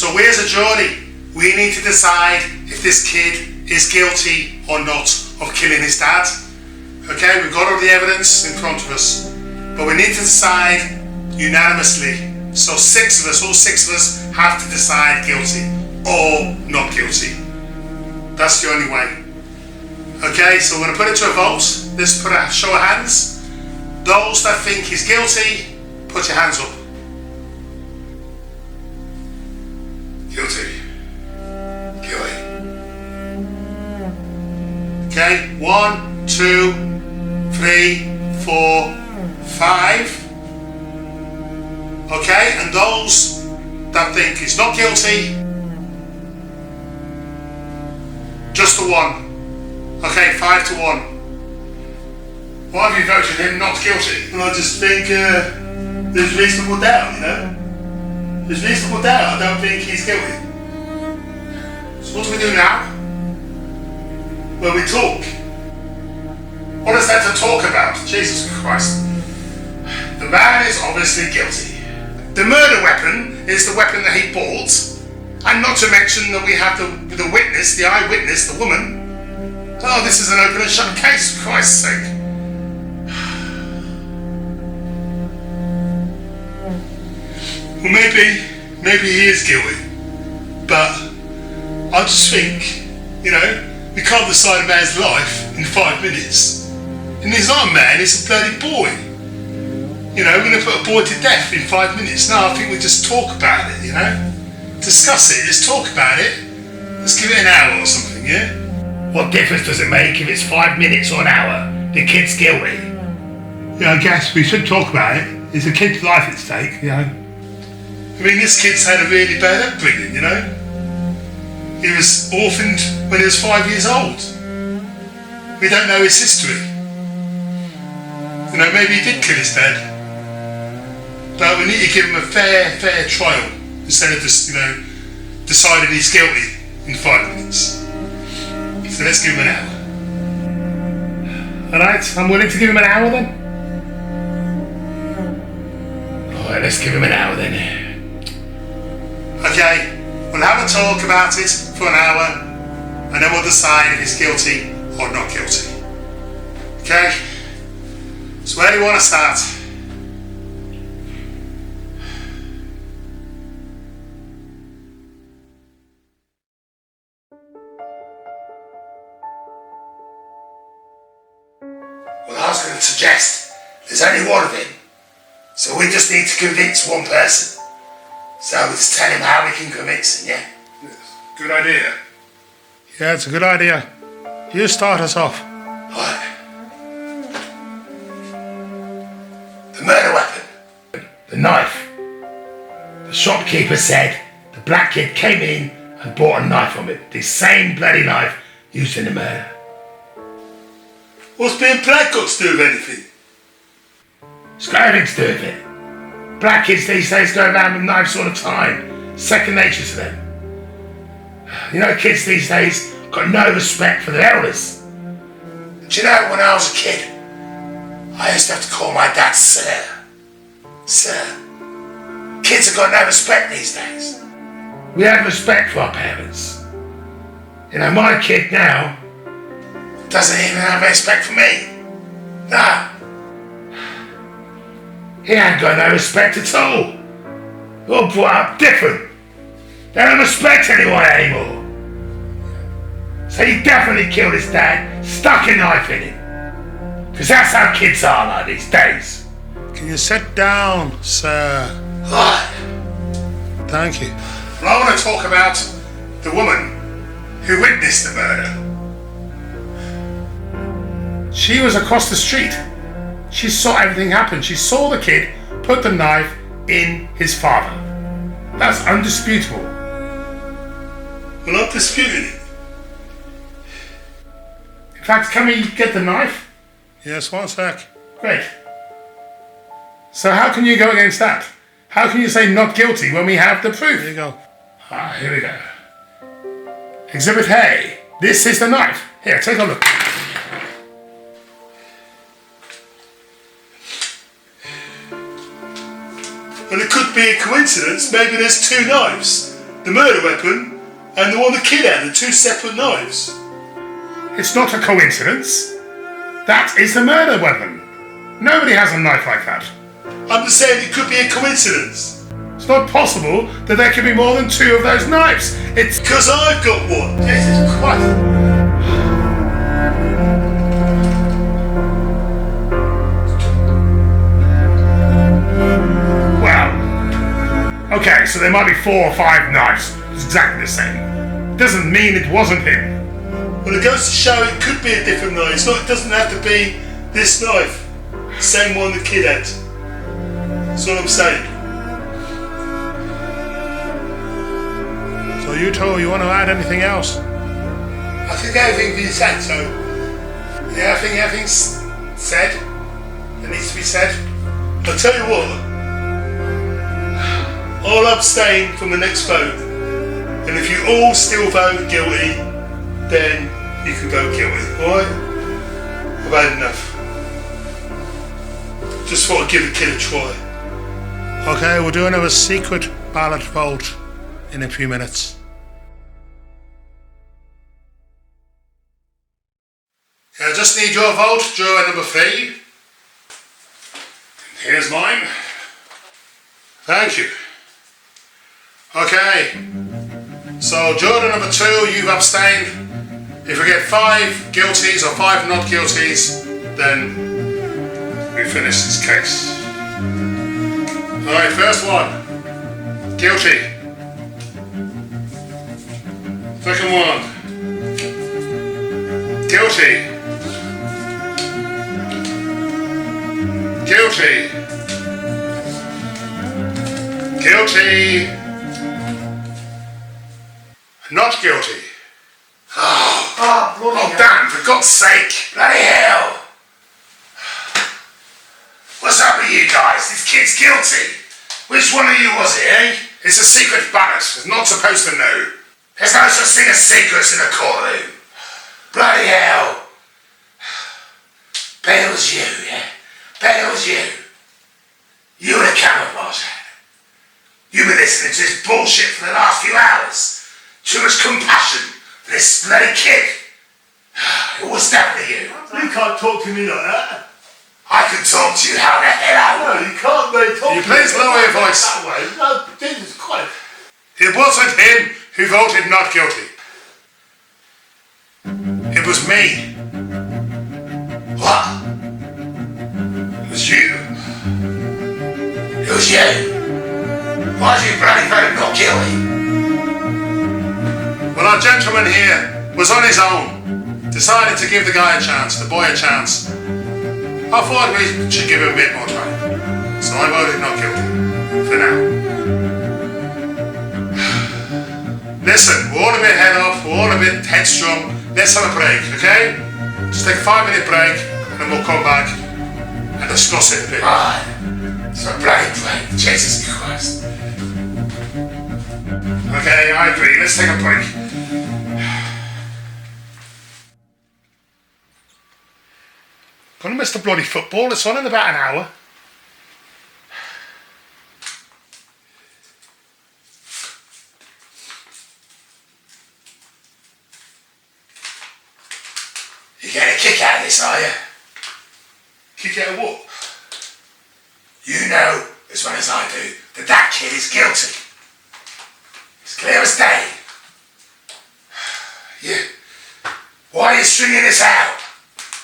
So we as a jury, we need to decide if this kid is guilty or not of killing his dad. Okay, we've got all the evidence in front of us, but we need to decide unanimously. So all six of us have to decide guilty or not guilty. That's the only way. Okay, so we're going to put it to a vote. Let's put a show of hands. Those that think he's guilty, put your hands up. Guilty. Guilty. Okay, 1, 2, 3, 4, 5. Okay, and those that think he's not guilty, just the 1. Okay, 5 to 1. Why have you voted him not guilty? Well, I just think there's reasonable doubt, you know? There's reasonable doubt. I don't think he's guilty. So what do we do now? Well, we talk. What is there to talk about? Jesus Christ. The man is obviously guilty. The murder weapon is the weapon that he bought. And not to mention that we have the witness, the eyewitness, the woman. Oh, this is an open and shut case, for Christ's sake. Well, maybe he is guilty. But I just think, you know, we can't decide a man's life in 5 minutes. And he's not a man, he's a bloody boy. You know, we're going to put a boy to death in 5 minutes. No, I think we just talk about it, you know? Discuss it, let's talk about it. Let's give it an hour or something, yeah? What difference does it make if it's 5 minutes or an hour? The kid's guilty. Yeah, I guess we should talk about it. It's a kid's life at stake, you know? I mean, this kid's had a really bad upbringing, you know? He was orphaned when he was 5 years old. We don't know his history. You know, maybe he did kill his dad. But we need to give him a fair trial instead of just, you know, deciding he's guilty in 5 minutes. So let's give him an hour. Alright, I'm willing to give him an hour then. Alright, let's give him an hour then. Okay, we'll have a talk about it for an hour and then we'll decide if he's guilty or not guilty. Okay? So where do you want to start? Well, I was going to suggest there's only one of him. So we just need to convince one person. So we just tell him how we can convince him, yeah? Yes. Good idea. Yeah, it's a good idea. You start us off. Right. The murder weapon. The knife. The shopkeeper said the black kid came in and bought a knife from him. The same bloody knife used in the murder. What's being black got to do with anything? It's got everything to do with it. Black kids these days go around with knives all the time. Second nature to them. You know, kids these days got no respect for their elders. Do you know, when I was a kid, I used to have to call my dad sir. Sir. Kids have got no respect these days. We have respect for our parents. You know, my kid now doesn't even have respect for me. Nah. He ain't got no respect at all. We're all brought up different. They don't respect anyone anymore. So he definitely killed his dad, stuck a knife in him. Because that's how kids are like these days. Can you sit down, sir? Right. Thank you. Well, I want to talk about the woman who witnessed the murder. She was across the street. She saw everything happen. She saw the kid put the knife in his father. That's undisputable. We're not disputing it. In fact, can we get the knife? Yes, one sec. Great. So how can you go against that? How can you say not guilty when we have the proof? Here you go. Here we go. Exhibit A. This is the knife. Here, take a look. Well, it could be a coincidence. Maybe there's two knives. the murder weapon and the one the kid had, the two separate knives. It's not a coincidence. That is the murder weapon. Nobody has a knife like that. I'm just saying it could be a coincidence. It's not possible that there could be more than two of those knives. It's... Because I've got one. Jesus Christ. Well, okay, so there might be 4 or 5 knives. It's exactly the same. Doesn't mean it wasn't him. Well, it goes to show it could be a different knife. It doesn't have to be this knife. Same one the kid had. That's what I'm saying. So you want to add anything else? I think everything's been said, so... Yeah, I think everything's said. That needs to be said. I'll tell you what. I'll abstain from the next vote. And if you all still vote guilty, then you can vote guilty, alright? I've had enough. Just thought I'd give the kid a try. Okay, we'll do another secret ballot vote in a few minutes. I just need your vote, juror number 3. Here's mine. Thank you. Okay. So, juror number 2, you've abstained. If we get 5 guilties or 5 not guilties, then we finish this case. Alright, first one. Guilty. Second one. Guilty. Guilty. Guilty. Not guilty. Oh, damn, for God's sake. Bloody hell. What's up with you guys? This kid's guilty. Which one of you was it, eh? It's a secret ballot. It's not supposed to know. There's no such thing as secrets in a courtroom. Bloody hell. Bet it was you, yeah? Bet it was you. You and a camouflage hat. You've been listening to this bullshit for the last few hours. Too much compassion for this bloody kid. What's happened to you? You can't talk to me like that. I can talk to you how the hell I No, want. you can't really talk You to please me lower your voice. that way. No, Jesus Christ. It wasn't him who voted not guilty. It was me. What? It was you. It was you. Why did you bloody vote not guilty? Well, our gentleman here was on his own. Decided to give the guy a chance, the boy a chance. I thought we should give him a bit more time. So I voted not guilty. For now. Listen, we're all a bit head off, we're all a bit headstrong. Let's have a break, okay? Just take a 5-minute break, and then we'll come back and discuss it a bit. Right. So break. Jesus Christ. Okay, I agree. Let's take a break. Gonna miss the bloody football. It's on in about an hour. You getting a kick out of this, are you? Kick out of what? You know, as well as I do, that that kid is guilty. It's clear as day. Yeah. Why are you stringing this out?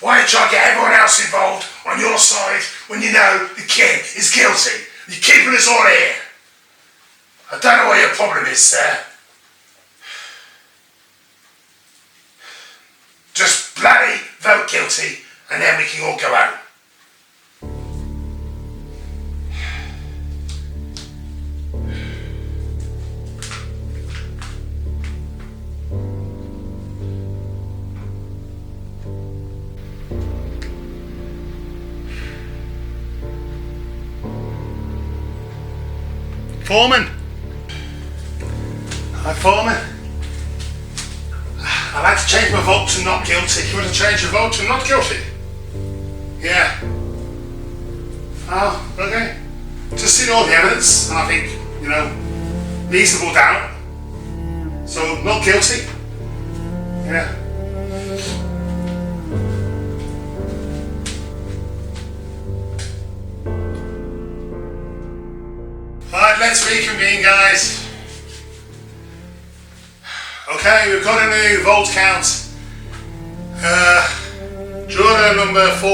Why are you trying to get everyone else involved on your side when you know the kid is guilty? You're keeping us all here. I don't know what your problem is, sir. Just bloody vote guilty and then we can all go home. Foreman. Hi, Foreman. I'd like to change my vote to not guilty. You want to change your vote to not guilty? Yeah. Oh, okay. Just seen all the evidence, and I think, reasonable doubt. So, not guilty. Yeah. Alright, let's reconvene, guys. Okay, we've got a new vote count. Juror number 4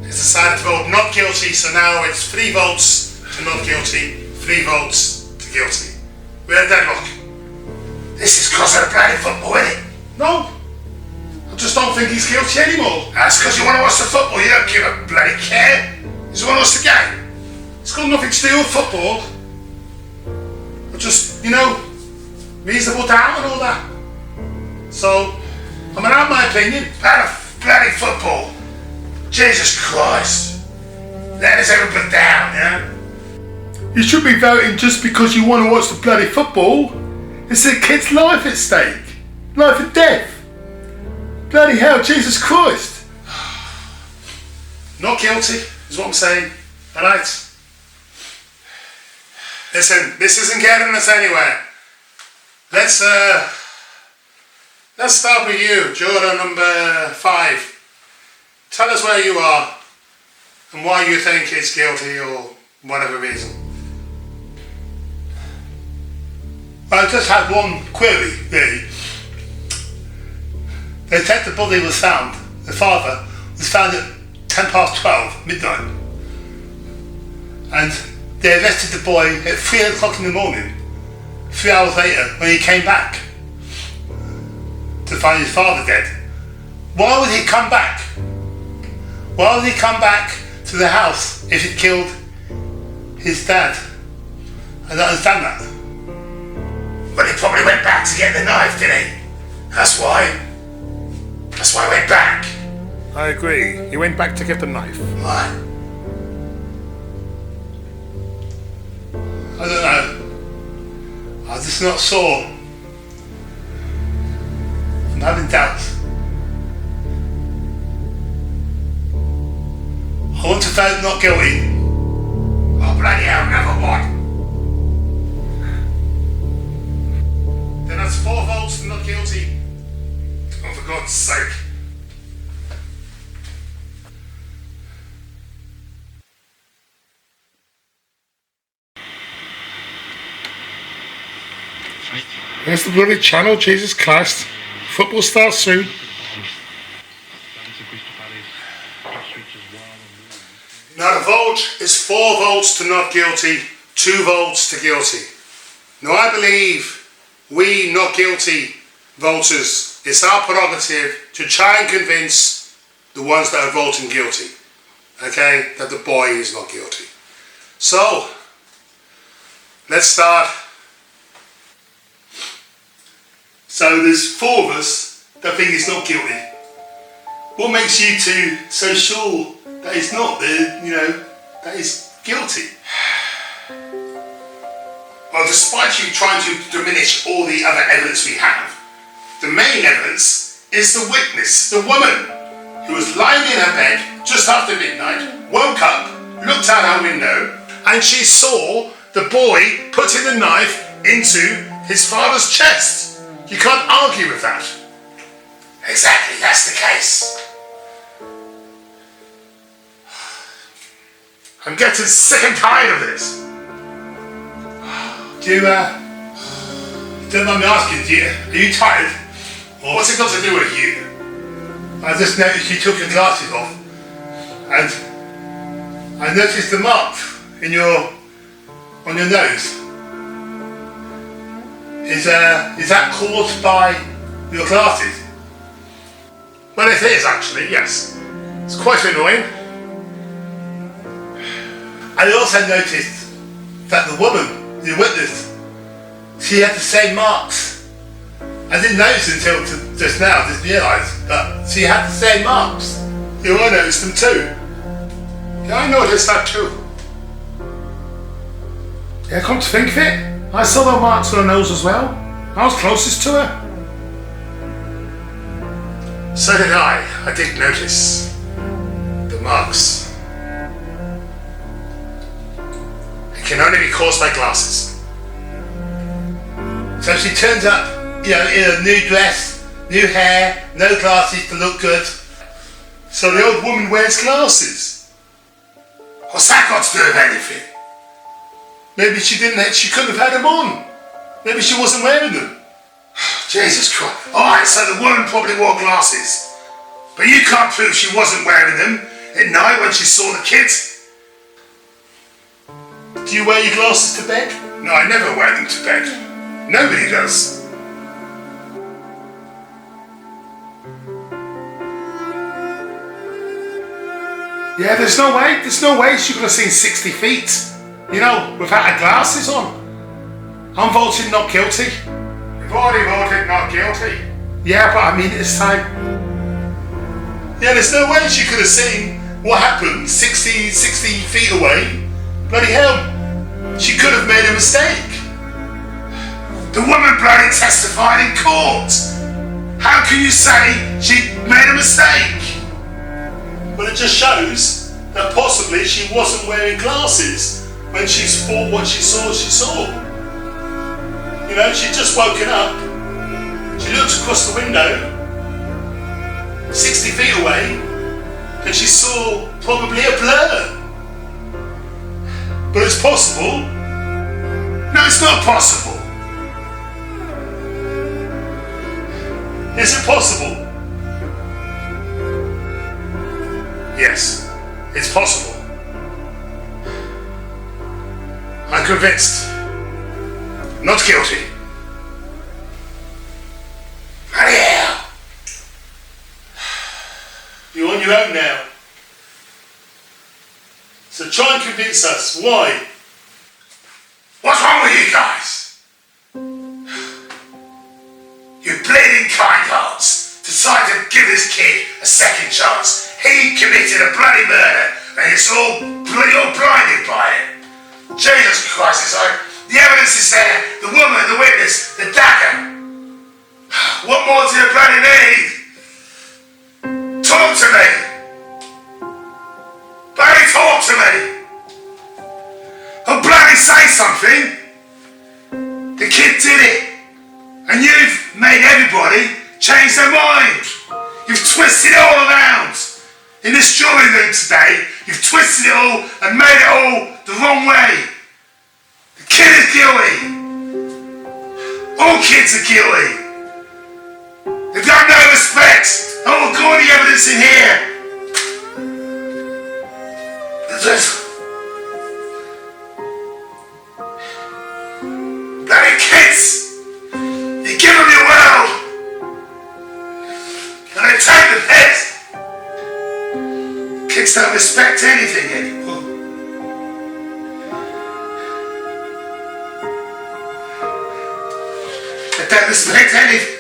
has decided to vote not guilty, so now it's 3 votes to not guilty, 3 votes to guilty. We're at deadlock. This is because of the bloody football, isn't it? No, I just don't think he's guilty anymore. That's because you want to watch the football. You don't give a bloody care. You just want to watch the game. It's got nothing to do with football. But just, reasonable doubt and all that. So, I'm gonna have my opinion. Bloody football. Jesus Christ. Let us ever put down, yeah? You should be voting just because you want to watch the bloody football. It's a kid's life at stake. Life and death. Bloody hell, Jesus Christ. Not guilty, is what I'm saying. Alright? Listen, this isn't getting us anywhere. Let's start with you, juror number 5. Tell us where you are and why you think it's guilty or whatever reason. I just had one query, really. They said the body was found, the father was found at 12:10, midnight. And they arrested the boy at 3 o'clock in the morning, 3 hours later, when he came back to find his father dead. Why would he come back? Why would he come back to the house if he killed his dad? I don't understand that. Well, he probably went back to get the knife, didn't he? That's why. That's why he went back. I agree. He went back to get the knife. What? I don't know. I'm just not sure. I'm having doubts. I want to vote not guilty. Oh, bloody hell, never what? Then that's 4 votes to not guilty. Oh, for God's sake. There's the bloody channel, Jesus Christ. Football starts soon. Now the vote is 4 votes to not guilty, 2 votes to guilty. Now I believe we not guilty voters, it's our prerogative to try and convince the ones that are voting guilty, okay, that the boy is not guilty. So, let's start. So there's 4 of us that think he's not guilty. What makes you two so sure that he's not, that he's guilty? Well, despite you trying to diminish all the other evidence we have, the main evidence is the witness, the woman, who was lying in her bed just after midnight, woke up, looked out our window, and she saw the boy putting the knife into his father's chest. You can't argue with that. Exactly, that's the case. I'm getting sick and tired of this. Do you, don't mind me asking, are you tired? Or what's it got to do with you? I just noticed you took your glasses off, and I noticed the mark on your nose. Is that caused by your glasses? Well, it is actually, yes. It's quite annoying. I also noticed that the woman, the witness, she had the same marks. I didn't notice until just now, just realised that she had the same marks. You I noticed them too. Yeah, I noticed that too. Yeah, come to think of it, I saw the marks on her nose as well. I was closest to her. So did I. I did notice the marks. It can only be caused by glasses. So she turns up in a new dress, new hair, no glasses to look good. So the old woman wears glasses. What's that got to do with anything? Maybe she couldn't have had them on. Maybe she wasn't wearing them. Jesus Christ. Alright, so the woman probably wore glasses. But you can't prove she wasn't wearing them at night when she saw the kids. Do you wear your glasses to bed? No, I never wear them to bed. Nobody does. Yeah, there's no way she could have seen 60 feet, without her glasses on. I'm voting not guilty. You've already voted not guilty. Yeah, but I mean it this time. Yeah, there's no way she could have seen what happened 60 feet away. Bloody hell, she could have made a mistake. The woman bloody testified in court. How can you say she made a mistake? Well, it just shows that possibly she wasn't wearing glasses when she saw what she saw. She'd just woken up. She looked across the window, 60 feet away, and she saw probably a blur. But it's possible. No, it's not possible. Is it possible? Yes, it's possible. I'm convinced. Not guilty. Bloody hell. You're on your own now. So try and convince us. Why? What's wrong with you guys? You bleeding kindhearts decide to give this kid a second chance. He committed a bloody murder and it's all blinded by it. Jesus Christ, it's like the evidence is there, the woman, the witness, the dagger. What more do you bloody need? Talk to me. Bloody talk to me. Or bloody say something. The kid did it. And you've made everybody change their mind. You've twisted it all around. In this jury room today, you've twisted it all and made it all the wrong way. The kid is guilty. All kids are guilty. They've got no respect. Oh, look all the evidence in here. Bloody kids. You give them your world. And they take the piss. Kids don't respect anything anymore. They don't respect anything.